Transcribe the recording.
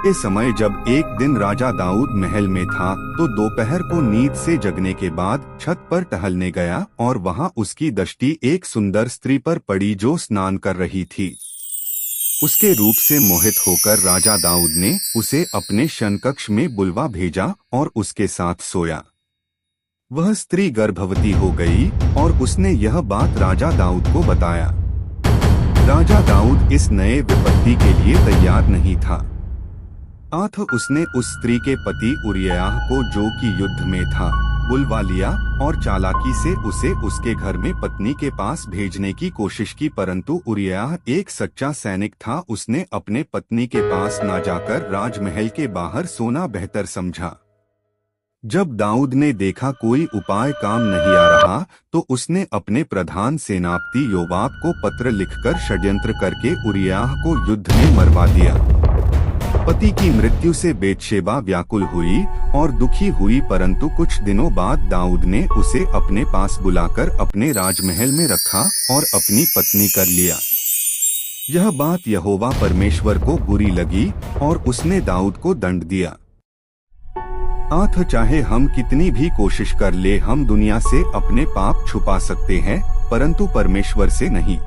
के समय जब एक दिन राजा दाऊद महल में था तो दोपहर को नींद से जगने के बाद छत पर टहलने गया और वहां उसकी दृष्टि एक सुंदर स्त्री पर पड़ी जो स्नान कर रही थी। उसके रूप से मोहित होकर राजा दाऊद ने उसे अपने शयनकक्ष में बुलवा भेजा और उसके साथ सोया। वह स्त्री गर्भवती हो गई और उसने यह बात राजा दाऊद को बताया। राजा दाऊद इस नए विपत्ति के लिए तैयार नहीं था। अतः उसने उस स्त्री के पति उरिय्याह को, जो कि युद्ध में था, बुलवा लिया और चालाकी से उसे उसके घर में पत्नी के पास भेजने की कोशिश की, परंतु उरिय्याह एक सच्चा सैनिक था। उसने अपने पत्नी के पास न जाकर राजमहल के बाहर सोना बेहतर समझा। जब दाऊद ने देखा कोई उपाय काम नहीं आ रहा तो उसने अपने प्रधान सेनापति योवाब को पत्र लिखकर षड्यंत्र करके उरिय्याह को युद्ध में मरवा दिया। पति की मृत्यु से बेतशेबा व्याकुल हुई और दुखी हुई, परंतु कुछ दिनों बाद दाऊद ने उसे अपने पास बुलाकर अपने राजमहल में रखा और अपनी पत्नी कर लिया। यह बात यहोवा परमेश्वर को बुरी लगी और उसने दाऊद को दंड दिया। अतः चाहे हम कितनी भी कोशिश कर ले, हम दुनिया से अपने पाप छुपा सकते हैं परंतु परमेश्वर से नहीं।